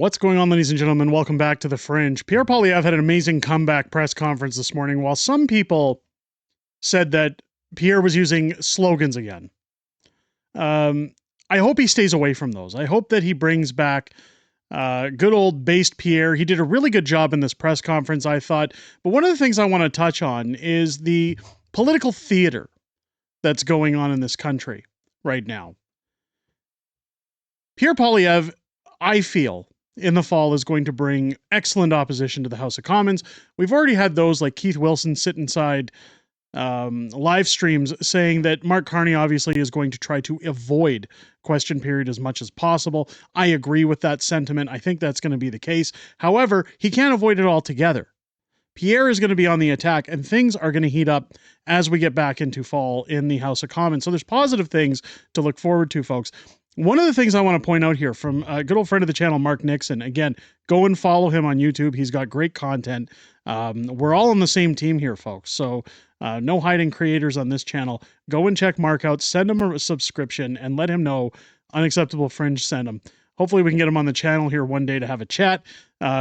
What's going on, ladies and gentlemen? Welcome back to The Fringe. Pierre Poilievre had an amazing comeback press conference this morning, while some people said that Pierre was using slogans again. I hope he stays away from those. I hope that he brings back good old based Pierre. He did a really good job in this press conference, I thought. But one of the things I want to touch on is the political theater that's going on in this country right now. Pierre Poilievre, I feel, in the fall is going to bring excellent opposition to the House of Commons. We've already had those like Keith Wilson sit inside live streams saying that Mark Carney obviously is going to try to avoid question period as much as possible. I agree with that sentiment. I think that's going to be the case. However, he can't avoid it altogether. Pierre is going to be on the attack, and things are going to heat up as we get back into fall in the House of Commons. So there's positive things to look forward to, folks. One of the things I want to point out here from a good old friend of the channel, Mark Nixon. Again, go and follow him on YouTube. He's got great content. We're all on the same team here, folks. So no hiding creators on this channel. Go and check Mark out. Send him a subscription and let him know Unacceptable Fringe sent him. Hopefully we can get him on the channel here one day to have a chat.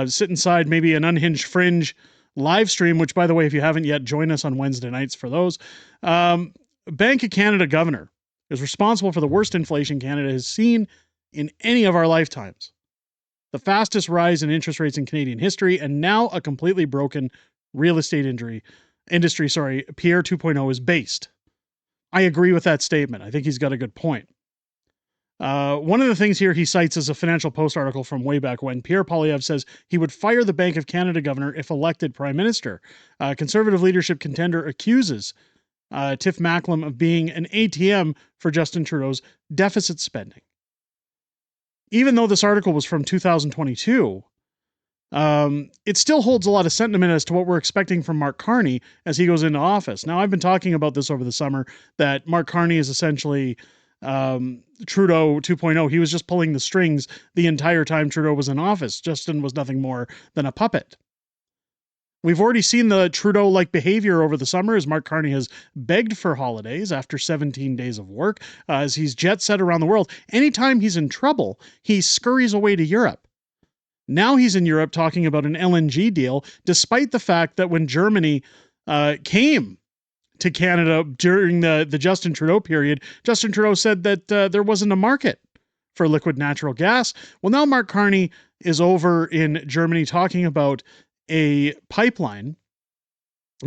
Sit inside maybe an Unhinged Fringe live stream, which, by the way, if you haven't yet, join us on Wednesday nights for those. Bank of Canada governor is responsible for the worst inflation Canada has seen in any of our lifetimes. The fastest rise in interest rates in Canadian history, and now a completely broken real estate industry, Pierre 2.0 is based. I agree with that statement. I think he's got a good point. One of the things here he cites is a Financial Post article from way back when. Pierre Poilievre says he would fire the Bank of Canada governor if elected prime minister. Conservative leadership contender accuses Tiff Macklem of being an ATM for Justin Trudeau's deficit spending. Even though this article was from 2022, it still holds a lot of sentiment as to what we're expecting from Mark Carney as he goes into office. Now, I've been talking about this over the summer, that Mark Carney is essentially Trudeau 2.0. He was just pulling the strings the entire time Trudeau was in office. Justin was nothing more than a puppet. We've already seen the Trudeau-like behavior over the summer as Mark Carney has begged for holidays after 17 days of work, as he's jet-set around the world. Anytime he's in trouble, he scurries away to Europe. Now he's in Europe talking about an LNG deal, despite the fact that when Germany came to Canada during the Justin Trudeau period, Justin Trudeau said that there wasn't a market for liquid natural gas. Well, now Mark Carney is over in Germany talking about a pipeline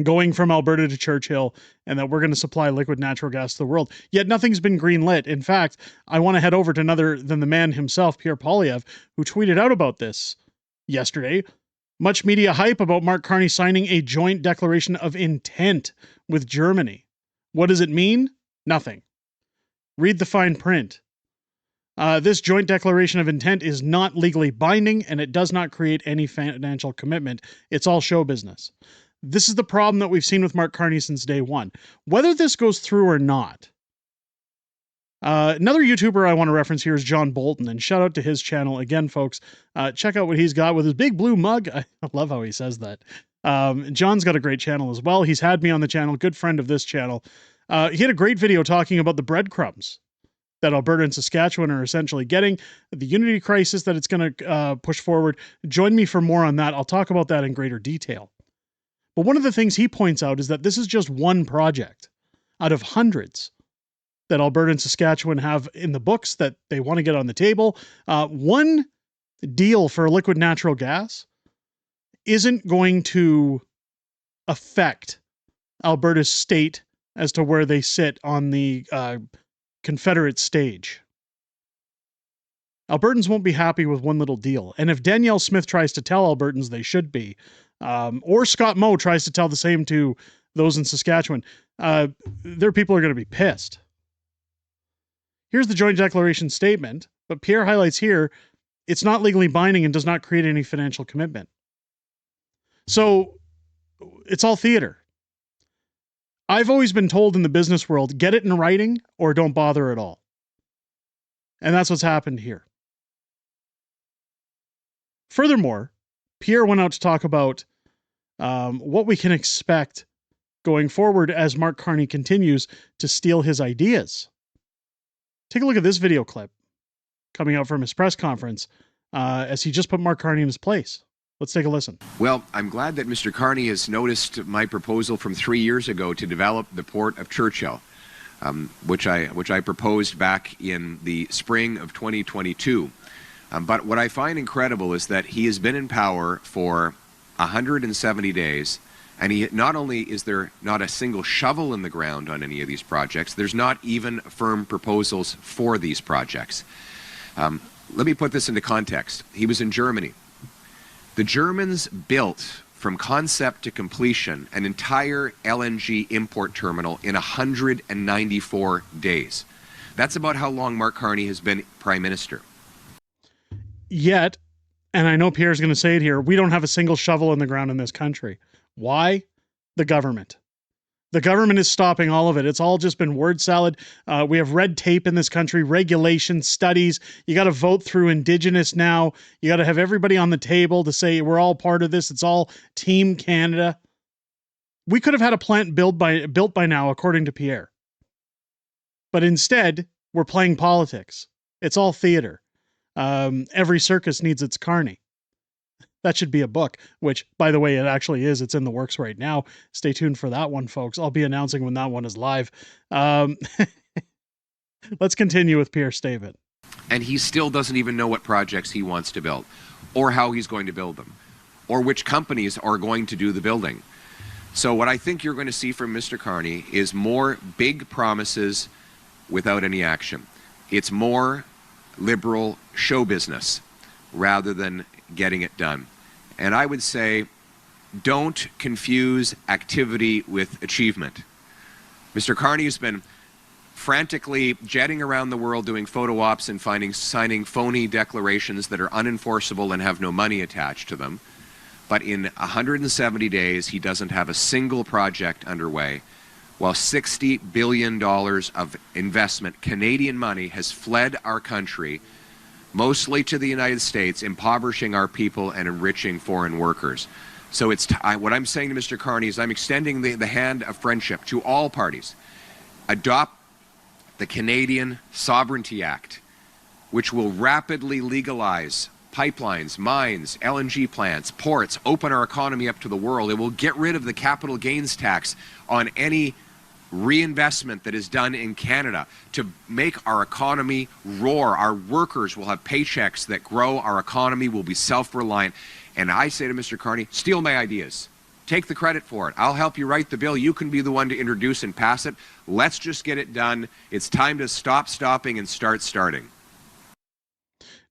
going from Alberta to Churchill, and that we're going to supply liquid natural gas to the world. Yet nothing's been greenlit. In fact, I want to head over to none other than the man himself, Pierre Poilievre, who tweeted out about this yesterday. Much media hype about Mark Carney signing a joint declaration of intent with Germany. What does it mean? Nothing. Read the fine print. This joint declaration of intent is not legally binding, and it does not create any financial commitment. It's all show business. This is the problem that we've seen with Mark Carney since day one. Whether this goes through or not, another YouTuber I want to reference here is John Bolton, and shout out to his channel. Again, folks, check out what he's got with his big blue mug. I love how he says that. John's got a great channel as well. He's had me on the channel, good friend of this channel. He had a great video talking about the breadcrumbs that Alberta and Saskatchewan are essentially getting, the unity crisis that it's going to push forward. Join me for more on that. I'll talk about that in greater detail. But one of the things he points out is that this is just one project out of hundreds that Alberta and Saskatchewan have in the books that they want to get on the table. One deal for liquid natural gas isn't going to affect Alberta's state as to where they sit on the Confederate stage. Albertans won't be happy with one little deal. And if Danielle Smith tries to tell Albertans they should be, or Scott Moe tries to tell the same to those in Saskatchewan, their people are going to be pissed. Here's the joint declaration statement, but Pierre highlights here, it's not legally binding and does not create any financial commitment. So it's all theater. I've always been told in the business world, get it in writing or don't bother at all. And that's what's happened here. Furthermore, Pierre went out to talk about what we can expect going forward as Mark Carney continues to steal his ideas. Take a look at this video clip coming out from his press conference as he just put Mark Carney in his place. Let's take a listen. Well, I'm glad that Mr. Carney has noticed my proposal from 3 years ago to develop the port of Churchill, which I proposed back in the spring of 2022. But what I find incredible is that he has been in power for 170 days, and he not only is there not a single shovel in the ground on any of these projects, there's not even firm proposals for these projects. Let me put this into context. He was in Germany. The Germans built, from concept to completion, an entire LNG import terminal in 194 days. That's about how long Mark Carney has been Prime Minister. Yet, and I know Pierre's going to say it here, we don't have a single shovel in the ground in this country. Why? The government. The government is stopping all of it. It's all just been word salad. We have red tape in this country, regulations, studies. You got to vote through Indigenous now. You got to have everybody on the table to say we're all part of this. It's all Team Canada. We could have had a plant built by now, according to Pierre. But instead, we're playing politics. It's all theater. Every circus needs its Carney. That should be a book, which, by the way, it actually is. It's in the works right now. Stay tuned for that one, folks. I'll be announcing when that one is live. Let's continue with Pierre's statement. And he still doesn't even know what projects he wants to build, or how he's going to build them, or which companies are going to do the building. So what I think you're going to see from Mr. Carney is more big promises without any action. It's more liberal show business rather than getting it done. And I would say, don't confuse activity with achievement. Mr. Carney has been frantically jetting around the world doing photo ops and signing phony declarations that are unenforceable and have no money attached to them. But in 170 days, he doesn't have a single project underway, while $60 billion of investment, Canadian money, has fled our country, mostly to the United States, impoverishing our people and enriching foreign workers. So what I'm saying to Mr. Carney is I'm extending the hand of friendship to all parties. Adopt the Canadian Sovereignty Act, which will rapidly legalize pipelines, mines, LNG plants, ports, open our economy up to the world. It will get rid of the capital gains tax on any reinvestment that is done in Canada to make our economy roar. Our workers will have paychecks that grow. Our economy will be self-reliant. And I say to Mr. Carney, steal my ideas. Take the credit for it. I'll help you write the bill. You can be the one to introduce and pass it. Let's just get it done. It's time to stop stopping and start starting.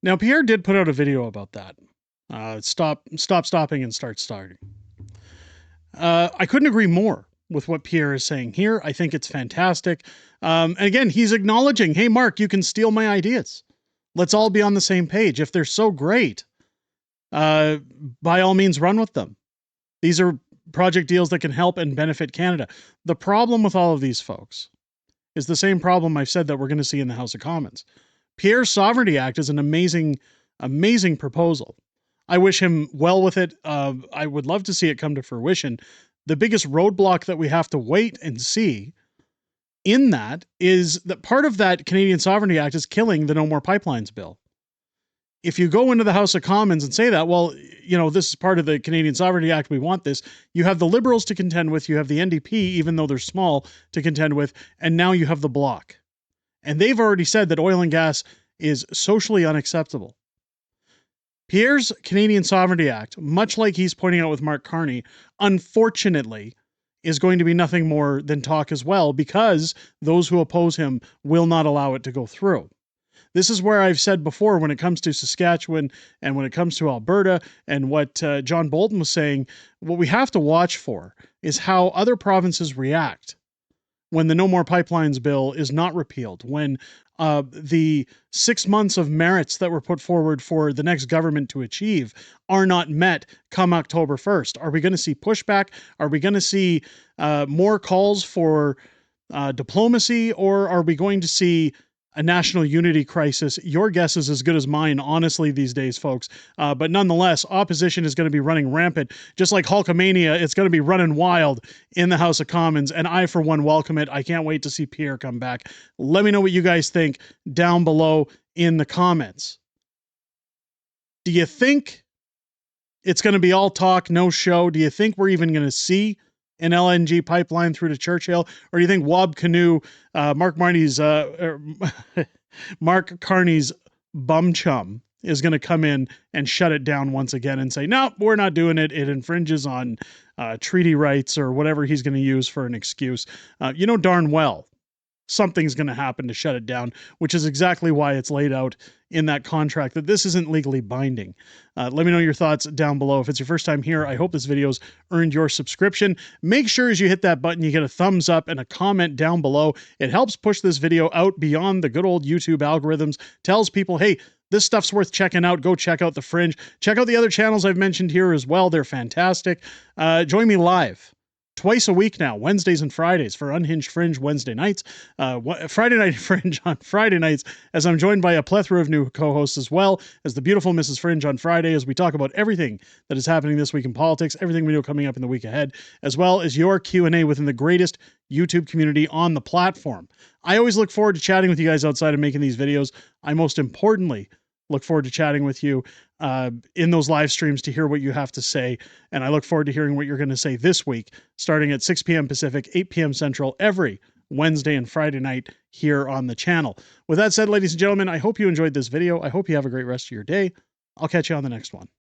Now, Pierre did put out a video about that. Stop stopping and start starting. I couldn't agree more with what Pierre is saying here. I think it's fantastic. And again, he's acknowledging, hey, Mark, you can steal my ideas. Let's all be on the same page. If they're so great, by all means, run with them. These are project deals that can help and benefit Canada. The problem with all of these folks is the same problem I've said that we're going to see in the House of Commons. Pierre's Sovereignty Act is an amazing, amazing proposal. I wish him well with it. I would love to see it come to fruition. The biggest roadblock that we have to wait and see in that is that part of that Canadian Sovereignty Act is killing the No More Pipelines bill. If you go into the House of Commons and say that, well, you know, this is part of the Canadian Sovereignty Act, we want this, you have the Liberals to contend with, you have the NDP, even though they're small, to contend with, and now you have the Bloc. And they've already said that oil and gas is socially unacceptable. Pierre's Canadian Sovereignty Act, much like he's pointing out with Mark Carney, unfortunately, is going to be nothing more than talk as well, because those who oppose him will not allow it to go through. This is where I've said before, when it comes to Saskatchewan and when it comes to Alberta and what John Bolton was saying, what we have to watch for is how other provinces react when the No More Pipelines bill is not repealed, when the 6 months of merits that were put forward for the next government to achieve are not met come October 1st. Are we going to see pushback? Are we going to see more calls for diplomacy, or are we going to see a national unity crisis? Your guess is as good as mine, honestly, these days, folks. But nonetheless, opposition is going to be running rampant. Just like Hulkamania, it's going to be running wild in the House of Commons, and I, for one, welcome it. I can't wait to see Pierre come back. Let me know what you guys think down below in the comments. Do you think it's going to be all talk, no show? Do you think we're even going to see an LNG pipeline through to Churchill? Or do you think Wob Canoe, Mark Carney's bum chum, is going to come in and shut it down once again and say, no, we're not doing it. It infringes on treaty rights, or whatever he's going to use for an excuse. You know darn well something's going to happen to shut it down, which is exactly why it's laid out in that contract that this isn't legally binding. Let me know your thoughts down below. If it's your first time here, I hope this video's earned your subscription. Make sure as you hit that button, you get a thumbs up and a comment down below. It helps push this video out beyond the good old YouTube algorithms, tells people, hey, this stuff's worth checking out. Go check out the Fringe. Check out the other channels I've mentioned here as well. They're fantastic. Join me live twice a week now, Wednesdays and Fridays, for Unhinged Fringe Wednesday nights, Friday Night Fringe on Friday nights, as I'm joined by a plethora of new co-hosts, as well as the beautiful Mrs. Fringe on Friday, as we talk about everything that is happening this week in politics, everything we know coming up in the week ahead, as well as your Q&A within the greatest YouTube community on the platform. I always look forward to chatting with you guys outside of making these videos. I most importantly look forward to chatting with you in those live streams to hear what you have to say. And I look forward to hearing what you're going to say this week, starting at 6 p.m. Pacific, 8 p.m. Central, every Wednesday and Friday night here on the channel. With that said, ladies and gentlemen, I hope you enjoyed this video. I hope you have a great rest of your day. I'll catch you on the next one.